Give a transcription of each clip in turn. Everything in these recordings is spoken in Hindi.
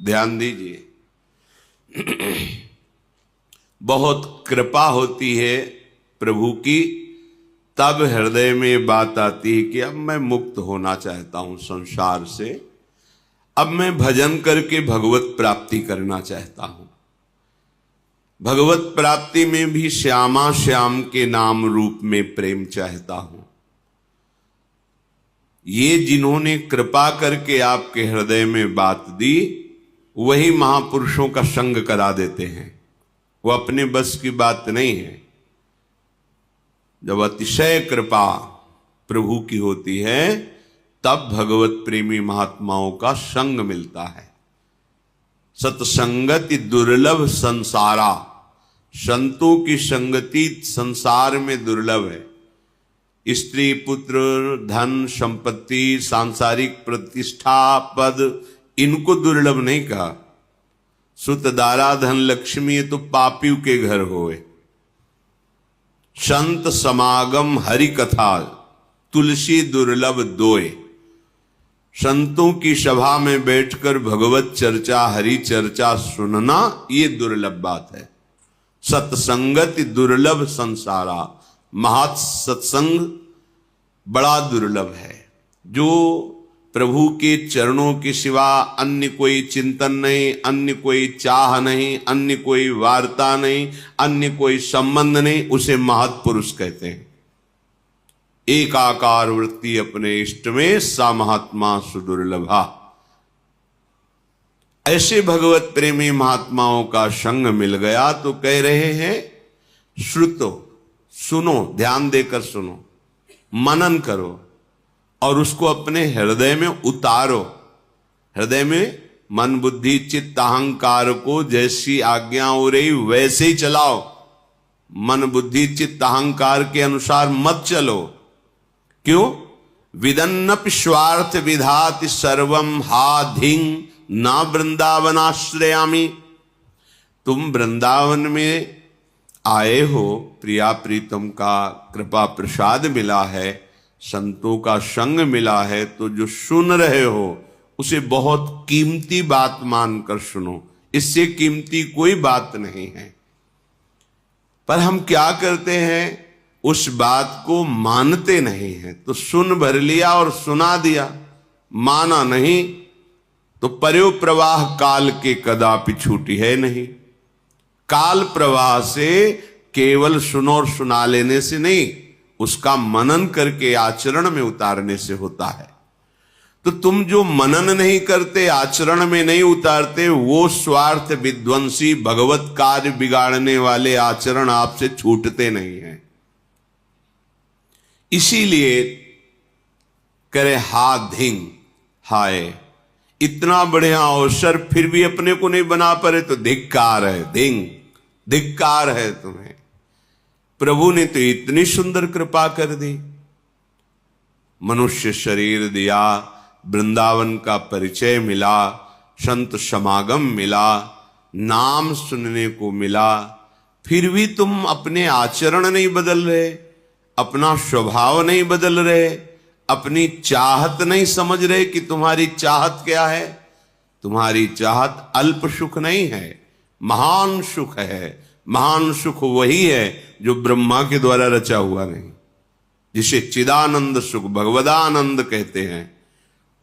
ध्यान दीजिए, बहुत कृपा होती है प्रभु की, तब हृदय में बात आती है कि अब मैं मुक्त होना चाहता हूं संसार से, अब मैं भजन करके भगवत प्राप्ति करना चाहता हूं। भगवत प्राप्ति में भी श्यामा श्याम के नाम रूप में प्रेम चाहता हूं। ये जिन्होंने कृपा करके आपके हृदय में बात दी, वही महापुरुषों का संग करा देते हैं। वो अपने बस की बात नहीं है। जब अतिशय कृपा प्रभु की होती है, तब भगवत प्रेमी महात्माओं का संग मिलता है। सत्संगति दुर्लभ संसारा, संतों की संगति संसार में दुर्लभ है। स्त्री पुत्र धन संपत्ति सांसारिक प्रतिष्ठा पद, इनको दुर्लभ नहीं कहा। सुत दारा धन लक्ष्मी, ये तो पापियों के घर होए। संत समागम हरि कथा, तुलसी दुर्लभ दोए। संतों की सभा में बैठकर भगवत चर्चा हरि चर्चा सुनना, ये दुर्लभ बात है। सत्संगति दुर्लभ संसारा, महत् सत्संग बड़ा दुर्लभ है। जो प्रभु के चरणों के सिवा अन्य कोई चिंतन नहीं, अन्य कोई चाह नहीं, अन्य कोई वार्ता नहीं, अन्य कोई संबंध नहीं, उसे महत्पुरुष कहते हैं। एकाकार वृत्ति अपने इष्ट में, सा महात्मा सुदुर्लभा। ऐसे भगवत प्रेमी महात्माओं का संग मिल गया तो कह रहे हैं, श्रुतो, सुनो, ध्यान देकर सुनो, मनन करो और उसको अपने हृदय में उतारो। हृदय में मन बुद्धि चित्त अहंकार को जैसी आज्ञा हो रही वैसे ही चलाओ। मन बुद्धि चित्त अहंकार के अनुसार मत चलो। क्यों? विदन्नपि स्वार्थ विधाति सर्वम हा धिंग ना वृंदावनाश्रयामि। तुम वृंदावन में आए हो, प्रिया प्रीतम का कृपा प्रसाद मिला है, संतों का संग मिला है, तो जो सुन रहे हो उसे बहुत कीमती बात मानकर सुनो। इससे कीमती कोई बात नहीं है। पर हम क्या करते हैं, उस बात को मानते नहीं हैं। तो सुन भर लिया और सुना दिया, माना नहीं, तो पर्यो प्रवाह काल के कदापि छूटी है नहीं। काल प्रवाह से केवल सुनो और सुना लेने से नहीं, उसका मनन करके आचरण में उतारने से होता है। तो तुम जो मनन नहीं करते, आचरण में नहीं उतारते, वो स्वार्थ विध्वंसी भगवत कार्य बिगाड़ने वाले आचरण आपसे छूटते नहीं हैं। इसीलिए करे हा धिंग, हाय इतना बढ़िया अवसर फिर भी अपने को नहीं बना पाए तो धिक्कार है। धिंग, धिक्कार है तुम्हें। प्रभु ने तो इतनी सुंदर कृपा कर दी, मनुष्य शरीर दिया, वृंदावन का परिचय मिला, संत समागम मिला, नाम सुनने को मिला, फिर भी तुम अपने आचरण नहीं बदल रहे, अपना स्वभाव नहीं बदल रहे, अपनी चाहत नहीं समझ रहे कि तुम्हारी चाहत क्या है। तुम्हारी चाहत अल्प सुख नहीं है, महान सुख है। महान सुख वही है जो ब्रह्मा के द्वारा रचा हुआ नहीं, जिसे चिदानंद सुख भगवदानंद कहते हैं।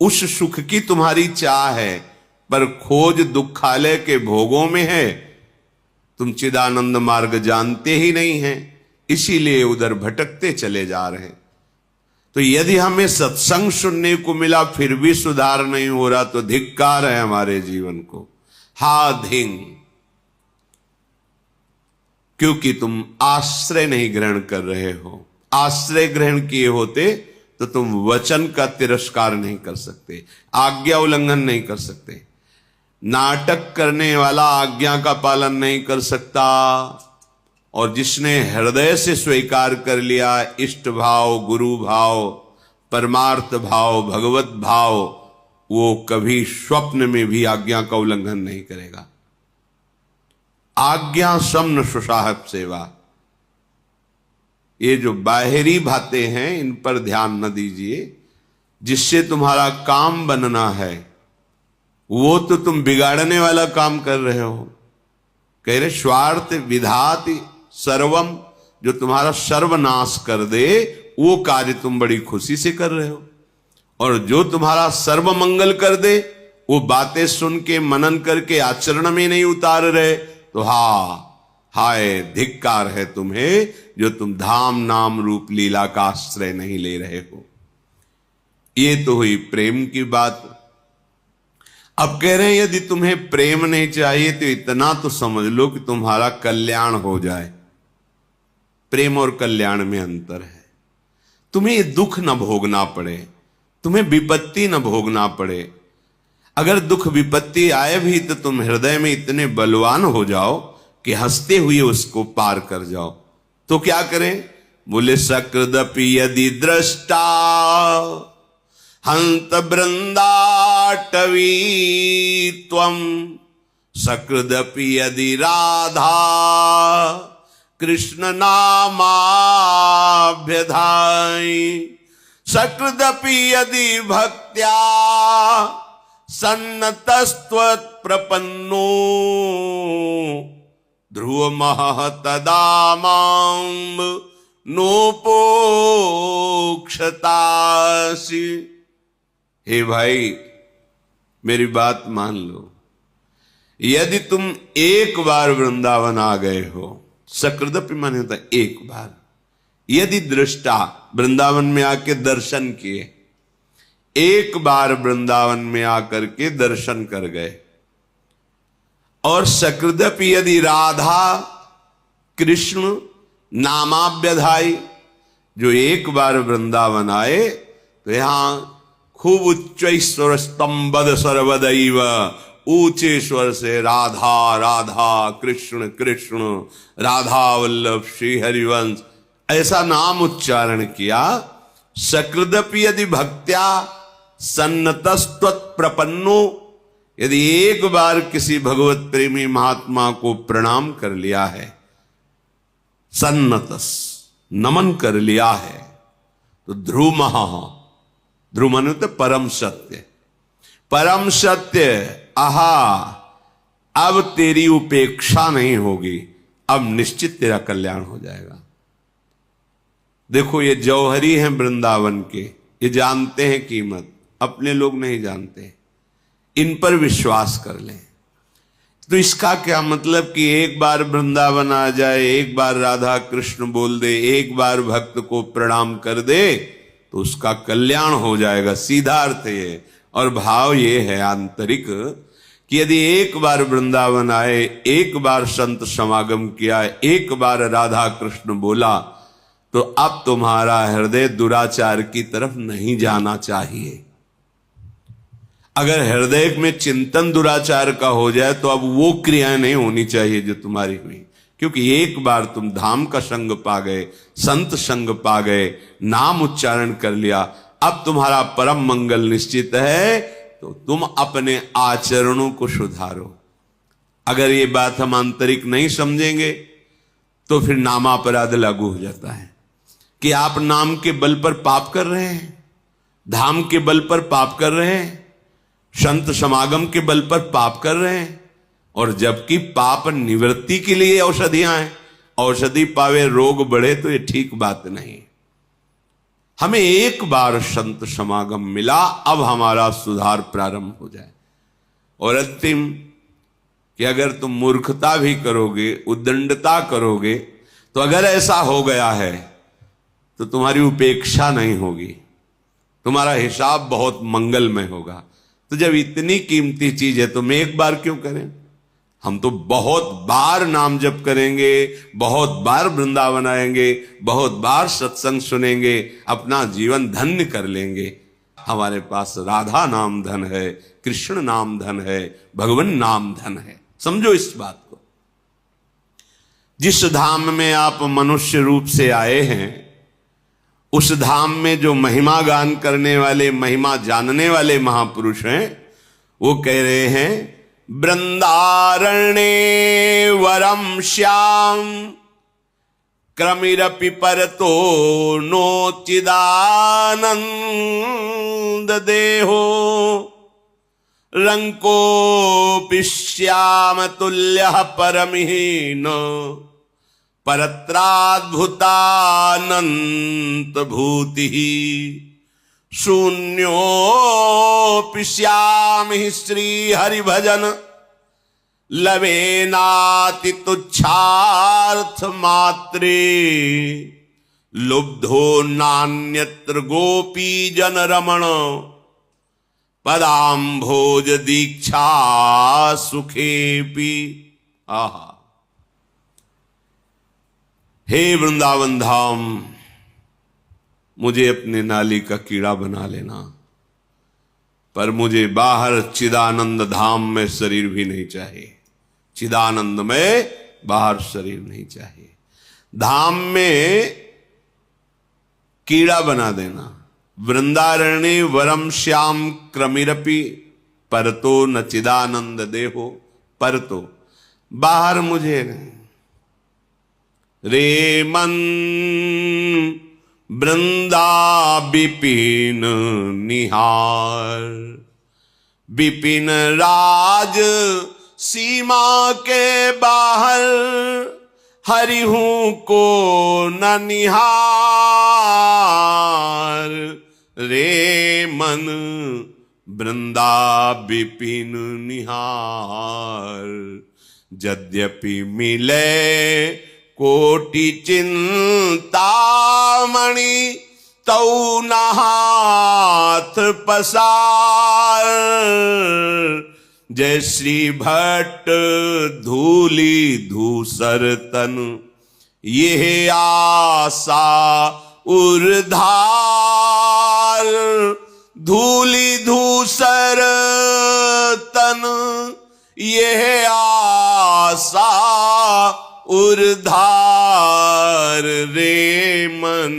उस सुख की तुम्हारी चाह है, पर खोज दुखालय के भोगों में है। तुम चिदानंद मार्ग जानते ही नहीं हैं, इसीलिए उधर भटकते चले जा रहे हैं। तो यदि हमें सत्संग सुनने को मिला फिर भी सुधार नहीं हो रहा, तो धिक्कार है हमारे जीवन को। हा धिंग, क्योंकि तुम आश्रय नहीं ग्रहण कर रहे हो। आश्रय ग्रहण किए होते तो तुम वचन का तिरस्कार नहीं कर सकते, आज्ञा उल्लंघन नहीं कर सकते। नाटक करने वाला आज्ञा का पालन नहीं कर सकता, और जिसने हृदय से स्वीकार कर लिया इष्ट भाव, गुरु भाव, परमार्थ भाव, भगवत भाव, वो कभी स्वप्न में भी आज्ञा का उल्लंघन नहीं करेगा। आज्ञा समन सुसाहब सेवा, ये जो बाहरी बातें हैं इन पर ध्यान न दीजिए। जिससे तुम्हारा काम बनना है वो तो तुम बिगाड़ने वाला काम कर रहे हो। कह रहे स्वार्थ विधाति सर्वम, जो तुम्हारा सर्वनाश कर दे वो कार्य तुम बड़ी खुशी से कर रहे हो, और जो तुम्हारा सर्व मंगल कर दे वो बातें सुन के मनन करके आचरण में नहीं उतार रहे, तो हाय धिक्कार है तुम्हें जो तुम धाम नाम रूप लीला का आश्रय नहीं ले रहे हो। ये तो हुई प्रेम की बात। अब कह रहे हैं यदि तुम्हें प्रेम नहीं चाहिए तो इतना तो समझ लो कि तुम्हारा कल्याण हो जाए। प्रेम और कल्याण में अंतर है। तुम्हें ये दुख न भोगना पड़े, तुम्हें विपत्ति न भोगना पड़े। अगर दुख विपत्ति आए भी तो तुम हृदय में इतने बलवान हो जाओ कि हंसते हुए उसको पार कर जाओ। तो क्या करें? बोले सकृदपि यदि दृष्टा हंत वृंदाटवी त्वं, सकृदपि यदि राधा कृष्ण नामाभ्यधाई, सकृदपि यदि भक्त्या सन्नतस्त्वत् प्रपन्नो, ध्रुवमः तदा मां नोपोक्षतासि। हे भाई मेरी बात मान लो, यदि तुम एक बार वृंदावन आ गए हो, सकृदपि माने होता एक बार, यदि दृष्टा वृंदावन में आके दर्शन किए, एक बार वृंदावन में आकर के दर्शन कर गए, और सकृदपि यदि राधा कृष्ण नामाभ्यधाई, जो एक बार वृंदावन आए तो यहां खूब उच्च स्वर स्तंभद सर्वदैव, ऊंचे स्वर से राधा राधा कृष्ण कृष्ण राधा वल्लभ श्री हरिवंश ऐसा नाम उच्चारण किया। सकृदपि यदि भक्त्या सन्नतस्त्वत् प्रपन्नो, यदि एक बार किसी भगवत प्रेमी महात्मा को प्रणाम कर लिया है, सन्नतस नमन कर लिया है, तो ध्रुवमः, ध्रुव माने तो परम सत्य, परम सत्य, आहा अब तेरी उपेक्षा नहीं होगी, अब निश्चित तेरा कल्याण हो जाएगा। देखो ये जौहरी हैं वृंदावन के, ये जानते हैं कीमत, अपने लोग नहीं जानते, इन पर विश्वास कर लें। तो इसका क्या मतलब कि एक बार वृंदावन आ जाए, एक बार राधा कृष्ण बोल दे, एक बार भक्त को प्रणाम कर दे तो उसका कल्याण हो जाएगा, सीधा अर्थ ये। और भाव ये है आंतरिक कि यदि एक बार वृंदावन आए, एक बार संत समागम किया, एक बार राधा कृष्ण बोला, तो अब तुम्हारा हृदय दुराचार की तरफ नहीं जाना चाहिए। अगर हृदय में चिंतन दुराचार का हो जाए तो अब वो क्रियाएं नहीं होनी चाहिए जो तुम्हारी हुई, क्योंकि एक बार तुम धाम का संग पा गए, संत संग पा गए, नाम उच्चारण कर लिया, अब तुम्हारा परम मंगल निश्चित है, तो तुम अपने आचरणों को सुधारो। अगर ये बात हम आंतरिक नहीं समझेंगे तो फिर नामापराध लागू हो जाता है कि आप नाम के बल पर पाप कर रहे हैं, धाम के बल पर पाप कर रहे हैं, संत समागम के बल पर पाप कर रहे हैं, और जबकि पाप निवृत्ति के लिए औषधियां हैं, औषधि पावे रोग बढ़े, तो ये ठीक बात नहीं। हमें एक बार संत समागम मिला, अब हमारा सुधार प्रारंभ हो जाए। और अंतिम कि अगर तुम मूर्खता भी करोगे, उद्दंडता करोगे, तो अगर ऐसा हो गया है तो तुम्हारी उपेक्षा नहीं होगी, तुम्हारा हिसाब बहुत मंगलमय होगा। तो जब इतनी कीमती चीज है तो हम एक बार क्यों करें? हम तो बहुत बार नाम जप करेंगे, बहुत बार वृंदावन आएंगे, बहुत बार सत्संग सुनेंगे, अपना जीवन धन्य कर लेंगे। हमारे पास राधा नाम धन है, कृष्ण नाम धन है, भगवान नाम धन है। समझो इस बात को। जिस धाम में आप मनुष्य रूप से आए हैं, उस धाम में जो महिमा गान करने वाले, महिमा जानने वाले महापुरुष हैं, वो कह रहे हैं वृंदारण्ये वरम श्याम क्रमिरपि परतो नोचिदानंद देहो रंकोऽपि श्याम तुल्यः परमहीन परत्राद्भुतानंत भूतिः शून्योऽपि श्याम हि श्री हरि भजन लवेनाति तुच्छार्थ मात्रे लुब्धो नान्यत्र गोपी जन रमण पदाम्भोज दीक्षा सुखेपि। आहा, हे वृंदावन धाम, मुझे अपने नाली का कीड़ा बना लेना, पर मुझे बाहर चिदानंद धाम में शरीर भी नहीं चाहिए। चिदानंद में बाहर शरीर नहीं चाहिए। धाम में कीड़ा बना देना। वृंदारण्य वरम श्याम क्रमिरपि परतो न चिदानंद देहो परतो, बाहर मुझे नहीं। रे मन वृंदा विपिन निहार, विपिन राज सीमा के बाहर हरिहूं को न निहार। रे मन वृंदा विपिन निहार, यद्यपि मिले कोटि चिंतामणि तौ न हाथ पसार। जय श्री भट्ट धूली धूसर तन, ये आशा उर्धार। धूली धूसर तन, ये आशा उर्धार। रे मन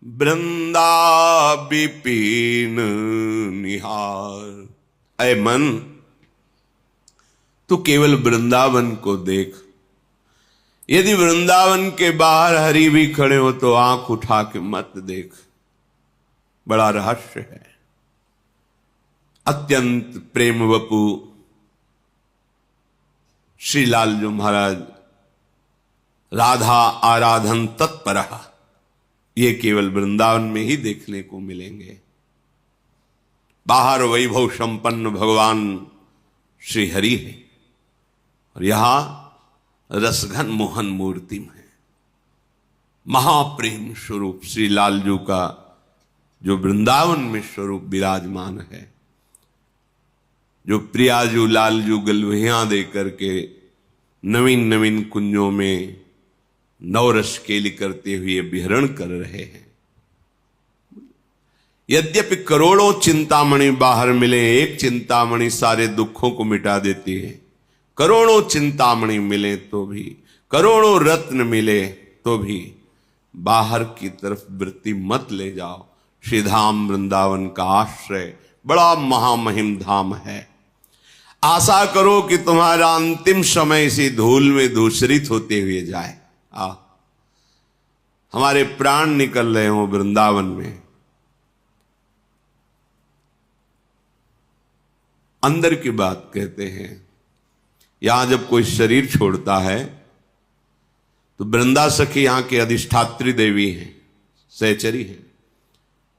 वृंदा विपिन निहार। ऐ मन, तू केवल वृंदावन को देख। यदि वृंदावन के बाहर हरि भी खड़े हो तो आंख उठा के मत देख। बड़ा रहस्य है। अत्यंत प्रेम वपु श्री लालजू महाराज राधा आराधन तत्पर, ये केवल वृंदावन में ही देखने को मिलेंगे। बाहर वैभव संपन्न भगवान श्री हरि है और यहां रसघन मोहन मूर्ति है। महाप्रेम स्वरूप श्री लालजू का जो वृंदावन में स्वरूप विराजमान है, जो प्रियाजू लालजू गलवहियां दे करके नवीन नवीन कुंजों में नवरस केली करते हुए विहरण कर रहे हैं। यद्यपि करोड़ों चिंतामणि बाहर मिले, एक चिंतामणि सारे दुखों को मिटा देती है। करोड़ों चिंतामणि मिले तो भी, करोड़ों रत्न मिले तो भी बाहर की तरफ वृत्ति मत ले जाओ। श्री धाम वृंदावन का आश्रय बड़ा महामहिम धाम है। आशा करो कि तुम्हारा अंतिम समय इसी धूल में धूसरित होते हुए जाए। हमारे प्राण निकल रहे हो वृंदावन में। अंदर की बात कहते हैं। यहां जब कोई शरीर छोड़ता है तो वृंदा सखी यहां की अधिष्ठात्री देवी हैं, सहचरी हैं।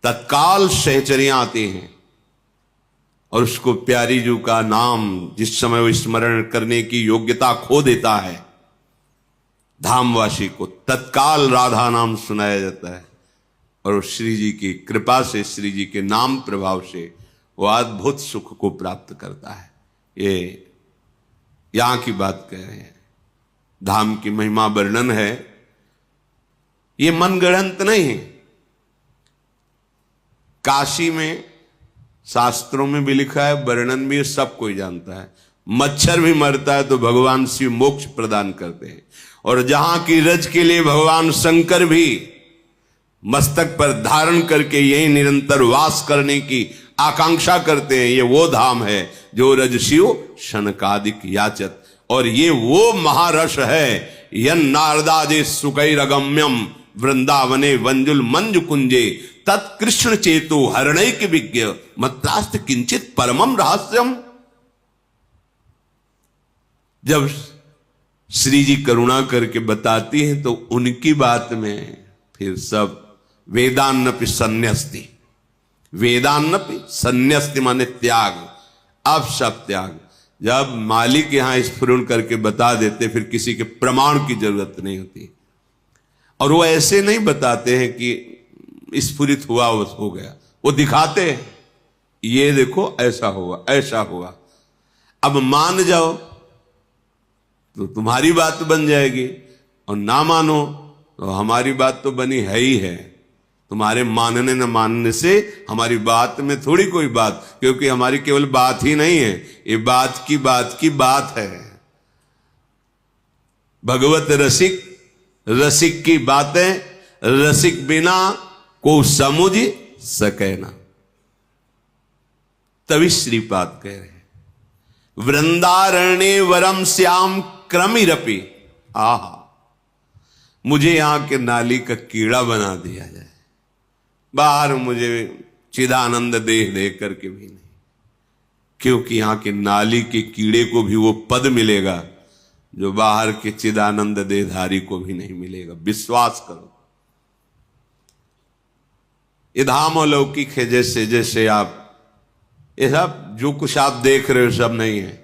तत्काल सहचरियां आती हैं और उसको प्यारी जू का नाम जिस समय वो स्मरण करने की योग्यता खो देता है, धामवासी को तत्काल राधा नाम सुनाया जाता है और श्री जी की कृपा से, श्री जी के नाम प्रभाव से वो अद्भुत सुख को प्राप्त करता है। ये यहां की बात कह रहे हैं। धाम की महिमा वर्णन है। ये मनगढ़ंत नहीं है। काशी में शास्त्रों में भी लिखा है, वर्णन भी सब कोई जानता है। मच्छर भी मरता है तो भगवान शिव मोक्ष प्रदान करते हैं। और जहां की रज के लिए भगवान शंकर भी मस्तक पर धारण करके यही निरंतर वास करने की आकांक्षा करते हैं। ये वो धाम है जो रज शिव शनकादिक याचत, और ये वो महारस है यन नारदाजे सुकैरगम्यम वृंदावने वंजुल मंजु कुंजे तत्कृष्ण चेतो हरणैक विज्ञ मत्रास्त किंचित परमम रहस्यम। जब श्री जी करुणा करके बताती हैं तो उनकी बात में फिर सब वेदान्नपि संन्यस्ति, वेदान्नपि संन्यस्ति माने त्याग, अब सब त्याग। जब मालिक यहां स्फुरण करके बता देते फिर किसी के प्रमाण की जरूरत नहीं होती। और वो ऐसे नहीं बताते हैं कि स्फुरित हुआ बस हो गया, वो दिखाते हैं ये देखो ऐसा हुआ ऐसा हुआ। अब मान जाओ तो तुम्हारी बात बन जाएगी, और ना मानो तो हमारी बात तो बनी है ही है। तुम्हारे मानने न मानने से हमारी बात में थोड़ी कोई बात, क्योंकि हमारी केवल बात ही नहीं है, ये बात की बात है। भगवत रसिक, रसिक की बातें रसिक बिना को समझ सके ना। तभी श्रीपाद कह रहे हैं वृंदारण्य वरम श्याम क्रमिरपि, आहा मुझे यहां के नाली का कीड़ा बना दिया जाए, बाहर मुझे चिदानंद देह दे करके भी नहीं, क्योंकि यहां के नाली के कीड़े को भी वो पद मिलेगा जो बाहर के चिदानंद देहधारी को भी नहीं मिलेगा। विश्वास करो, ये धाम अलौकिक है। जैसे जैसे आप ये सब जो कुछ आप देख रहे हो सब नहीं है,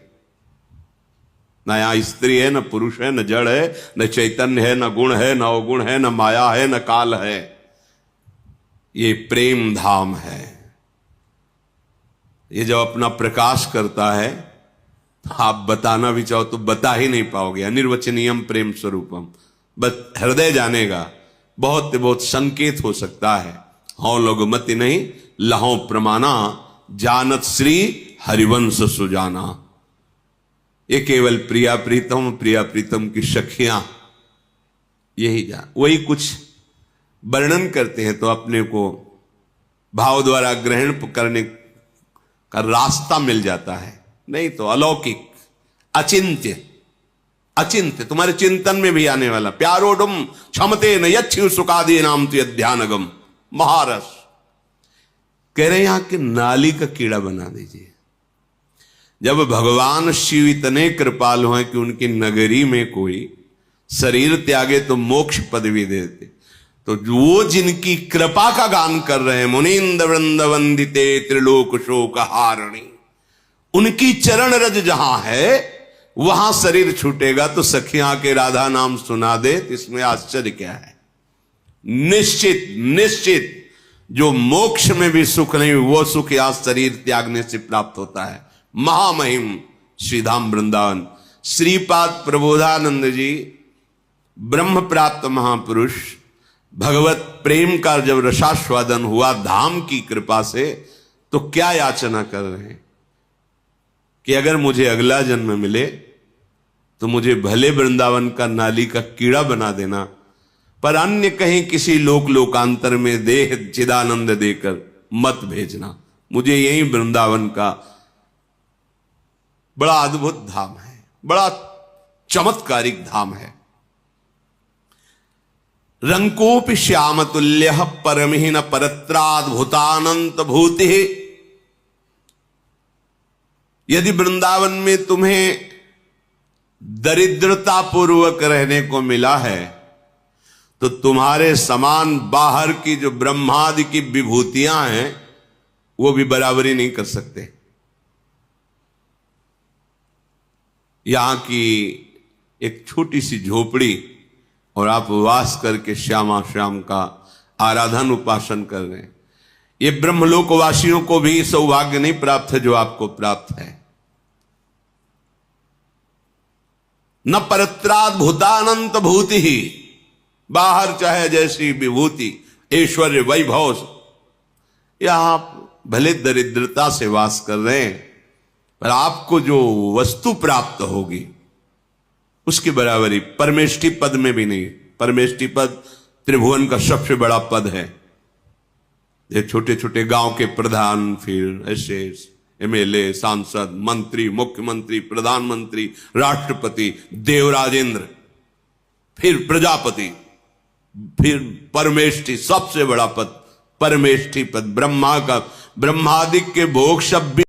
न यहां स्त्री है, न पुरुष है, न जड़ है, न चैतन्य है, न गुण है, न अवगुण है, न माया है, न काल है। ये प्रेम धाम है। ये जब अपना प्रकाश करता है आप बताना भी चाहो तो बता ही नहीं पाओगे। अनिर्वचनीयम प्रेम स्वरूपम, बस हृदय जानेगा। बहुत बहुत संकेत हो सकता है, हौ लोगमति नहीं लहो प्रमाणा, जानत श्री हरिवंश सुजाना। ये केवल प्रिया प्रीतम की सखियां यही जान, वही कुछ वर्णन करते हैं तो अपने को भाव द्वारा ग्रहण करने का रास्ता मिल जाता है। नहीं तो अलौकिक, अचिंत्य, अचिंत्य तुम्हारे चिंतन में भी आने वाला। प्यारोडुम क्षमते न यच्छु सुखादि नाम तु ध्यानगम, महारस। कह रहे यहां के नाली का कीड़ा बना दीजिए। जब भगवान शिव इतने कृपालु हैं कि उनकी नगरी में कोई शरीर त्यागे तो मोक्ष पदवी देते, तो वो जिनकी कृपा का गान कर रहे हैं, मुनीन्द्र वृंद वंदिते त्रिलोक शोक हारणी, उनकी चरण रज जहां है वहां शरीर छूटेगा तो सखियां के राधा नाम सुना दे, इसमें आश्चर्य क्या है। निश्चित निश्चित जो मोक्ष में भी सुख नहीं वो सुख या शरीर त्यागने से प्राप्त होता है। महामहिम श्रीधाम वृंदावन। श्रीपाद प्रबोधानंद जी ब्रह्म प्राप्त महापुरुष, भगवत प्रेम का जब रसास्वादन हुआ धाम की कृपा से, तो क्या याचना कर रहे हैं कि अगर मुझे अगला जन्म मिले तो मुझे भले वृंदावन का नाली का कीड़ा बना देना, पर अन्य कहीं किसी लोकांतर में देह चिदानंद देकर मत भेजना। मुझे यही वृंदावन का बड़ा अद्भुत धाम है, बड़ा चमत्कारिक धाम है। रंकोपि श्याम तुल्य परमहीन परत्राद्भुतानंत भूति। यदि वृंदावन में तुम्हें दरिद्रता पूर्वक रहने को मिला है तो तुम्हारे समान बाहर की जो ब्रह्मादि की विभूतियां हैं वो भी बराबरी नहीं कर सकते। यहां की एक छोटी सी झोपड़ी और आप वास करके श्यामा श्याम का आराधन उपासन कर रहे हैं, ये ब्रह्मलोकवासियों को भी सौभाग्य नहीं प्राप्त है जो आपको प्राप्त है। न परत्राद भूतानंत भूति ही, बाहर चाहे जैसी विभूति ऐश्वर्य वैभव, यहां भले दरिद्रता से वास कर रहे हैं पर आपको जो वस्तु प्राप्त होगी उसकी बराबरी परमेष्टि पद में भी नहीं। परमेष्टि पद त्रिभुवन का सबसे बड़ा पद है। ये छोटे छोटे गांव के प्रधान, फिर ऐसे एमएलए, सांसद, मंत्री, मुख्यमंत्री, प्रधानमंत्री, राष्ट्रपति, देवराजेंद्र, फिर प्रजापति, फिर परमेष्टि, सबसे बड़ा पद परमेष्ठी पद, ब्रह्मा का ब्रह्मादिक के भोग सब भी